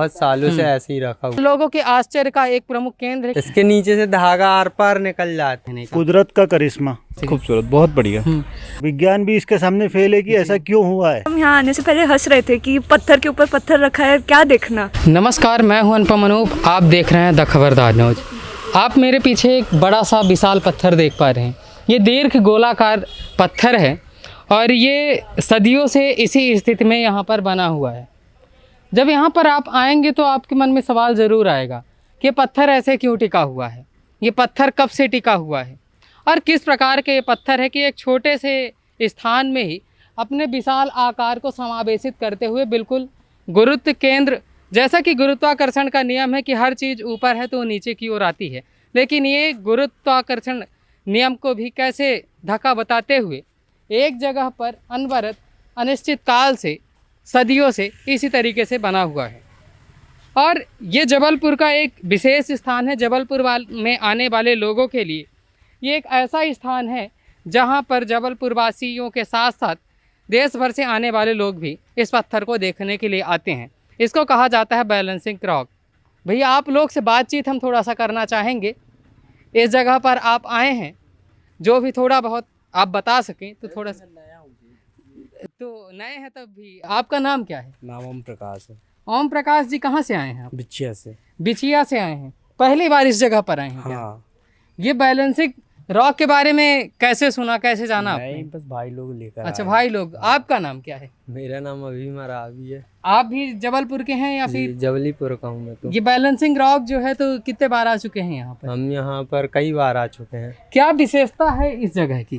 बहुत सालों से ऐसे ही रखा हुआ। लोगों के आश्चर्य का एक प्रमुख केंद्र है। इसके नीचे से धागा आर पार निकल जाते हैं। कुदरत का करिश्मा, खूबसूरत, बहुत बढ़िया। विज्ञान भी इसके सामने फेल है कि ऐसा क्यों हुआ है। हम यहाँ आने से पहले हंस रहे थे कि पत्थर के ऊपर पत्थर रखा है, क्या देखना। नमस्कार, मैं हूं अनुपम अनूप। आप देख रहे हैं द खबरदार न्यूज। आप मेरे पीछे एक बड़ा सा विशाल पत्थर देख पा रहे हैं। ये दीर्घ गोलाकार पत्थर है और ये सदियों से इसी स्थिति में यहाँ पर बना हुआ है। जब यहाँ पर आप आएंगे तो आपके मन में सवाल ज़रूर आएगा कि ये पत्थर ऐसे क्यों टिका हुआ है, ये पत्थर कब से टिका हुआ है और किस प्रकार के ये पत्थर है कि एक छोटे से स्थान में ही अपने विशाल आकार को समावेशित करते हुए बिल्कुल गुरुत्व केंद्र, जैसा कि गुरुत्वाकर्षण का नियम है कि हर चीज़ ऊपर है तो वो नीचे की ओर आती है, लेकिन ये गुरुत्वाकर्षण नियम को भी कैसे धक्का बताते हुए एक जगह पर अनवरत अनिश्चित काल से सदियों से इसी तरीके से बना हुआ है। और ये जबलपुर का एक विशेष स्थान है। जबलपुर में आने वाले लोगों के लिए ये एक ऐसा स्थान है जहाँ पर जबलपुर वासियों के साथ साथ देश भर से आने वाले लोग भी इस पत्थर को देखने के लिए आते हैं। इसको कहा जाता है बैलेंसिंग रॉक। भैया, आप लोग से बातचीत हम थोड़ा सा करना चाहेंगे। इस जगह पर आप आए हैं, जो भी थोड़ा बहुत आप बता सकें तो थोड़ा सा। तो नए हैं तब भी। आपका नाम क्या है? नाम ओम प्रकाश है। ओम प्रकाश जी, कहाँ से आए हैं आप? बिछिया से। बिछिया से आए हैं। पहली बार इस जगह पर आए हैं क्या? हाँ। ये बैलेंसिंग रॉक के बारे में कैसे सुना, कैसे जाना आपने? बस भाई लोग लेकर अच्छा, आए। भाई लोग। आपका नाम क्या है? मेरा नाम अभी मरावी है। आप भी जबलपुर के हैं या फिर? जबलीपुर का हूँ मैं तो। ये बैलेंसिंग रॉक जो है तो कितने बार आ चुके हैं यहाँ पर? हम यहाँ पर कई बार आ चुके हैं। क्या विशेषता है इस जगह की?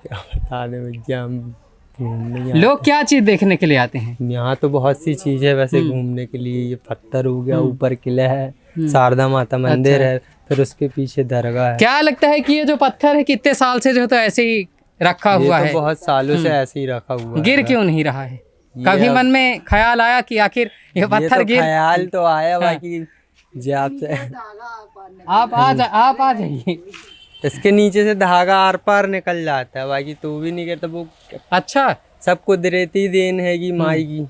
क्या बता दें भैया, हम घूमने लोग क्या चीज देखने के लिए आते हैं? यहाँ तो बहुत सी चीज है वैसे घूमने के लिए। ये पत्थर हो गया, ऊपर किला है, शारदा माता मंदिर है, फिर उसके पीछे दरगाह है। क्या लगता है कि ये जो पत्थर है कितने साल से जो तो ऐसे ही रखा हुआ है? बहुत सालों से ऐसे ही रखा हुआ है। गिर क्यों नहीं रहा है? कभी मन में ख्याल आया कि आखिर ये पत्थर गिर? ख्याल तो आया बाकी आपसे। आप आ जाइए। इसके नीचे से धागा आर पार निकल जाता है, बाकी तो भी नहीं करता वो। अच्छा, सब कुदरती देन है कि माई की।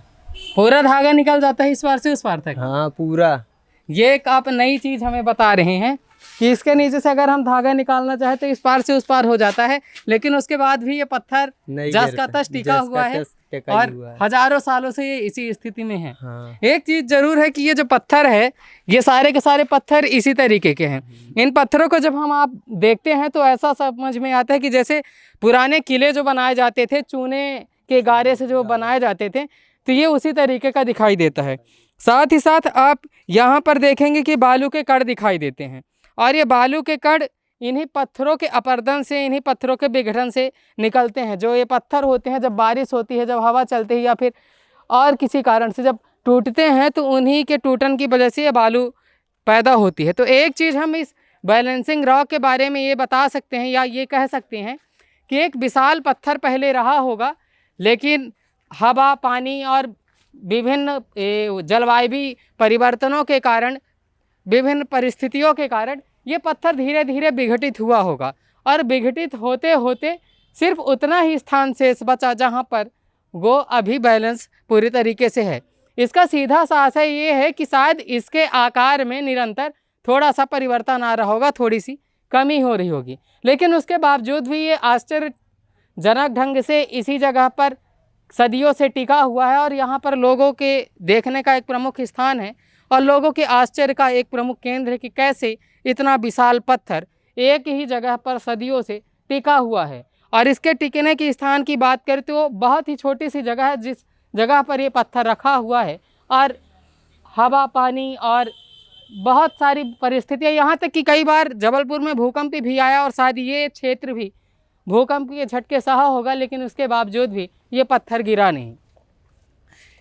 पूरा धागा निकल जाता है इस पार से उस पार तक? हाँ, पूरा। ये एक आप नई चीज हमें बता रहे हैं कि इसके नीचे से अगर हम धागा निकालना चाहे तो इस पार से उस पार हो जाता है, लेकिन उसके बाद भी ये पत्थर जस का तस टिका हुआ है और हजारों सालों से ये इसी स्थिति में है। हाँ। एक चीज जरूर है कि ये जो पत्थर है ये सारे के सारे पत्थर इसी तरीके के हैं। इन पत्थरों को जब हम आप देखते हैं तो ऐसा समझ में आता है कि जैसे पुराने किले जो बनाए जाते थे चूने के गारे से जो बनाए जाते थे, तो ये उसी तरीके का दिखाई देता है। साथ ही साथ आप यहाँ पर देखेंगे कि बालू के कण दिखाई देते हैं और ये बालू के कण इन्हीं पत्थरों के अपरदन से, इन्हीं पत्थरों के विघटन से निकलते हैं। जो ये पत्थर होते हैं, जब बारिश होती है, जब हवा चलती है या फिर और किसी कारण से जब टूटते हैं तो उन्हीं के टूटन की वजह से ये बालू पैदा होती है। तो एक चीज़ हम इस बैलेंसिंग रॉक के बारे में ये बता सकते हैं या ये कह सकते हैं कि एक विशाल पत्थर पहले रहा होगा, लेकिन हवा, पानी और विभिन्न जलवायु परिवर्तनों के कारण, विभिन्न परिस्थितियों के कारण ये पत्थर धीरे धीरे विघटित हुआ होगा और विघटित होते होते सिर्फ उतना ही स्थान शेष बचा जहाँ पर वो अभी बैलेंस पूरी तरीके से है। इसका सीधा सा आशय ये है कि शायद इसके आकार में निरंतर थोड़ा सा परिवर्तन आ रहा होगा, थोड़ी सी कमी हो रही होगी, लेकिन उसके बावजूद भी ये आश्चर्यजनक ढंग से इसी जगह पर सदियों से टिका हुआ है और यहाँ पर लोगों के देखने का एक प्रमुख स्थान है और लोगों के आश्चर्य का एक प्रमुख केंद्र है कि कैसे इतना विशाल पत्थर एक ही जगह पर सदियों से टिका हुआ है। और इसके टिकने की स्थान की बात करें तो बहुत ही छोटी सी जगह है जिस जगह पर ये पत्थर रखा हुआ है और हवा, पानी और बहुत सारी परिस्थितियाँ, यहाँ तक कि कई बार जबलपुर में भूकंप भी आया और शायद ये क्षेत्र भी भूकंप के झटके सहा होगा, लेकिन उसके बावजूद भी ये पत्थर गिरा नहीं।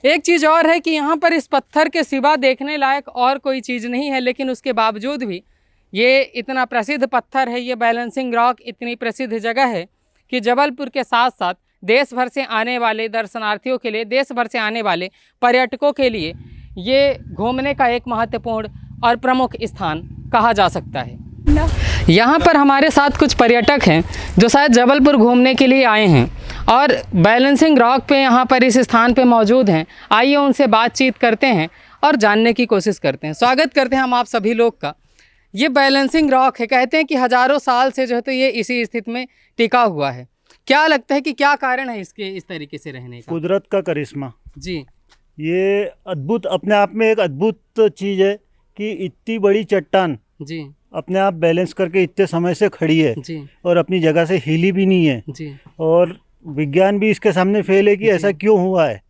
एक चीज़ और है कि यहाँ पर इस पत्थर के सिवा देखने लायक और कोई चीज़ नहीं है, लेकिन उसके बावजूद भी ये इतना प्रसिद्ध पत्थर है, ये बैलेंसिंग रॉक इतनी प्रसिद्ध जगह है कि जबलपुर के साथ साथ देश भर से आने वाले दर्शनार्थियों के लिए, देश भर से आने वाले पर्यटकों के लिए ये घूमने का एक महत्वपूर्ण और प्रमुख स्थान कहा जा सकता है। यहाँ पर हमारे साथ कुछ पर्यटक हैं जो शायद जबलपुर घूमने के लिए आए हैं और बैलेंसिंग रॉक पे यहाँ पर इस स्थान पे मौजूद हैं। आइए उनसे बातचीत करते हैं और जानने की कोशिश करते हैं। स्वागत करते हैं हम आप सभी लोग का। ये बैलेंसिंग रॉक है, कहते हैं कि हज़ारों साल से जो है तो ये इसी स्थिति में टिका हुआ है। क्या लगता है कि क्या कारण है इसके इस तरीके से रहने का? कुदरत का करिश्मा। जी, ये अद्भुत, अपने आप में एक अद्भुत चीज़ है कि इतनी बड़ी चट्टान जी, अपने आप बैलेंस करके इतने समय से खड़ी है जी, और अपनी जगह से हिली भी नहीं है, जी। और विज्ञान भी इसके सामने फेल है कि ऐसा क्यों हुआ है।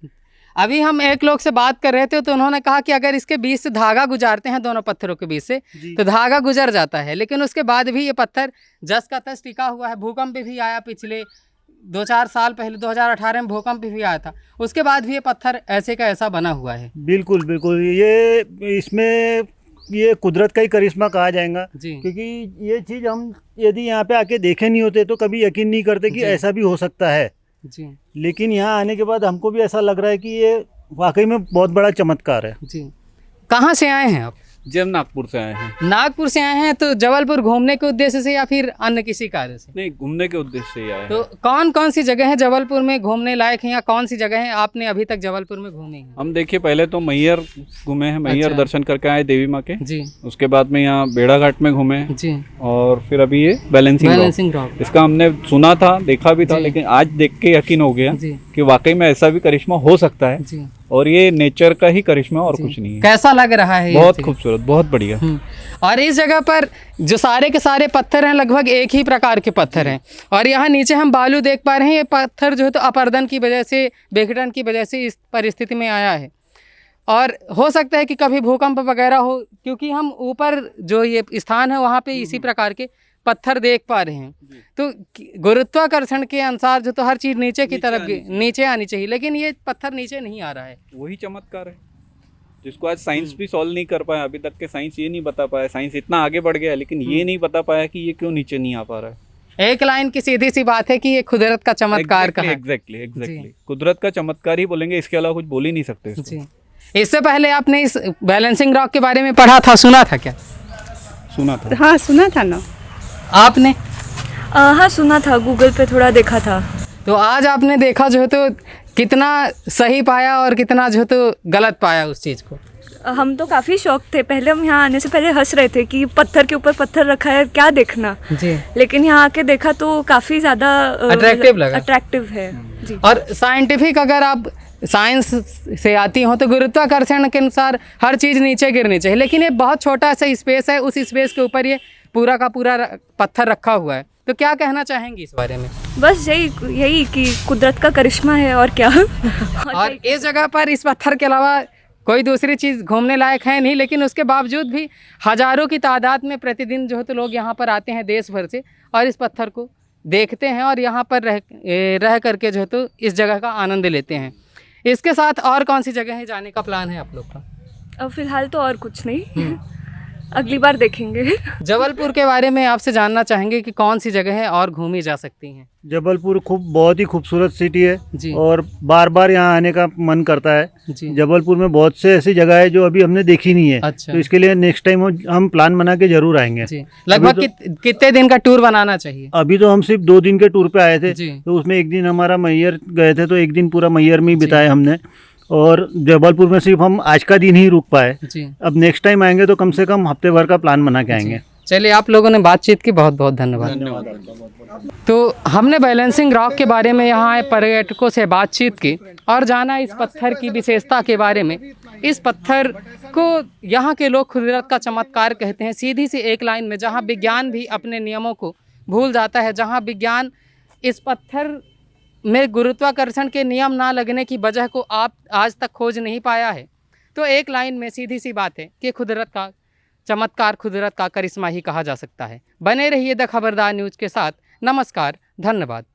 अभी हम एक लोग से बात कर रहे थे तो उन्होंने कहा कि अगर इसके बीच से धागा गुजारते हैं दोनों पत्थरों के बीच से तो धागा गुजर जाता है, लेकिन उसके बाद भी ये पत्थर जस का तस टिका हुआ है। भूकंप भी आया पिछले 2-4 साल पहले, 2018 में भूकंप भी आया था, उसके बाद भी ये पत्थर ऐसे का ऐसा बना हुआ है। बिल्कुल बिल्कुल, ये इसमें ये कुदरत का ही करिश्मा कहा जाएगा, जी, क्योंकि ये चीज़ हम यदि यहाँ पे आके देखे नहीं होते तो कभी यकीन नहीं करते कि जी। ऐसा भी हो सकता है। जी, लेकिन यहाँ आने के बाद हमको भी ऐसा लग रहा है कि ये वाकई में बहुत बड़ा चमत्कार है। जी। कहाँ से आए हैं आप? जी हम नागपुर से आए हैं। नागपुर से आए हैं, तो जबलपुर घूमने के उद्देश्य से या फिर अन्य किसी कार्य से? नहीं, घूमने के उद्देश्य से ही आए हैं। तो कौन कौन सी जगह है जबलपुर में घूमने लायक है, या कौन सी जगह है आपने अभी तक जबलपुर में घूमी है? हम देखिए पहले तो मैहर घूमे हैं, मैहर अच्छा। दर्शन करके आए देवी माँ के। जी, उसके बाद में यहाँ बेड़ा घाट में घूमे हैं, जी। और फिर अभी ये बैलेंसिंग रॉक। रॉक। इसका हमने सुना था, देखा भी था, जी। लेकिन आज देख के यकीन हो गया जी, कि वाकई में ऐसा भी करिश्मा हो सकता है, जी। और ये नेचर का ही करिश्मा और कुछ नहीं है। कैसा लग रहा है ये बहुत जगह? खूबसूरत, बहुत बढ़िया। और इस जगह पर जो सारे के सारे पत्थर हैं लगभग एक ही प्रकार के पत्थर हैं, और यहाँ नीचे हम बालू देख पा रहे हैं। ये पत्थर जो है तो अपरदन की वजह से, विघटन की वजह से इस परिस्थिति में आया है, और हो सकता है कि कभी भूकंप वगैरह हो, क्योंकि हम ऊपर जो ये स्थान है वहाँ पे इसी प्रकार के पत्थर देख पा रहे हैं। तो गुरुत्वाकर्षण के अनुसार जो तो हर चीज़ नीचे की तरफ नीचे आनी चाहिए, लेकिन ये पत्थर नीचे नहीं आ रहा है। वही चमत्कार है जिसको आज साइंस भी सॉल्व नहीं कर पाया। अभी तक के साइंस ये नहीं बता पाया, साइंस इतना आगे बढ़ गया है, लेकिन ये नहीं बता पाया कि ये क्यों नीचे नहीं आ पा रहा है। एक लाइन की सीधी सी बात है कि ये कुदरत का चमत्कार का है। एग्जैक्टली कुदरत का चमत्कार ही बोलेंगे, इसके अलावा कुछ बोल ही नहीं सकते इसको। जी। इससे पहले आपने इस बैलेंसिंग रॉक के बारे में पढ़ा था, सुना था क्या? सुना था। हाँ सुना था ना। आपने? हाँ सुना था, गूगल पे थोड़ा देखा था। तो आज आपने देखा जो है तो कितना सही पाया और कितना जो है तो गलत पाया उस चीज़ को? हम तो काफ़ी शौक थे, पहले हम यहाँ आने से पहले हंस रहे थे कि पत्थर के ऊपर पत्थर रखा है, क्या देखना। जी। लेकिन यहाँ आके देखा तो काफ़ी ज़्यादा Attractive लगा। अट्रैक्टिव है जी। और साइंटिफिक अगर आप साइंस से आती हो तो गुरुत्वाकर्षण के अनुसार हर चीज़ नीचे गिरनी चाहिए, लेकिन ये बहुत छोटा सा स्पेस है, उस स्पेस के ऊपर ये पूरा का पूरा पत्थर रखा हुआ है। तो क्या कहना चाहेंगी इस बारे में? बस यही कि कुदरत का करिश्मा है, और क्या। और इस जगह पर इस पत्थर के अलावा कोई दूसरी चीज़ घूमने लायक है नहीं, लेकिन उसके बावजूद भी हज़ारों की तादाद में प्रतिदिन जो है तो लोग यहाँ पर आते हैं देश भर से, और इस पत्थर को देखते हैं और यहाँ पर रह करके जो है तो इस जगह का आनंद लेते हैं। इसके साथ और कौन सी जगह है जाने का प्लान है आप लोग का? अब फिलहाल तो और कुछ नहीं, अगली बार देखेंगे। जबलपुर के बारे में आपसे जानना चाहेंगे कि कौन सी जगह है और घूमी जा सकती हैं? जबलपुर बहुत ही खूबसूरत सिटी है जी। और बार बार यहाँ आने का मन करता है। जी। जबलपुर में बहुत से ऐसी जगह है जो अभी हमने देखी नहीं है। अच्छा। तो इसके लिए नेक्स्ट टाइम हम प्लान बना के जरूर आएंगे। जी। लगभग कितने दिन का टूर बनाना चाहिए? अभी तो हम सिर्फ 2 दिन के टूर पे आए थे, जी। तो उसमें एक दिन हमारा मैहर गए थे, तो एक दिन पूरा मैहर में ही बिताया हमने, और जबलपुर में सिर्फ हम आज का दिन ही रुक पाए। जी। अब नेक्स्ट टाइम आएंगे तो कम से कम हफ्ते भर का प्लान बना के आएंगे। चलिए, आप लोगों ने बातचीत की, बहुत बहुत धन्यवाद। तो हमने बैलेंसिंग रॉक के बारे में यहाँ आए पर्यटकों से बातचीत की और जाना इस पत्थर की विशेषता के बारे में। इस पत्थर को यहाँ के लोग कुदरत का चमत्कार कहते हैं। सीधी सी एक लाइन में, जहाँ विज्ञान भी अपने नियमों को भूल जाता है, जहाँ विज्ञान इस पत्थर में गुरुत्वाकर्षण के नियम ना लगने की वजह को आप आज तक खोज नहीं पाया है, तो एक लाइन में सीधी सी बात है कि कुदरत का चमत्कार, कुदरत का करिश्मा ही कहा जा सकता है। बने रहिए द खबरदार न्यूज़ के साथ। नमस्कार, धन्यवाद।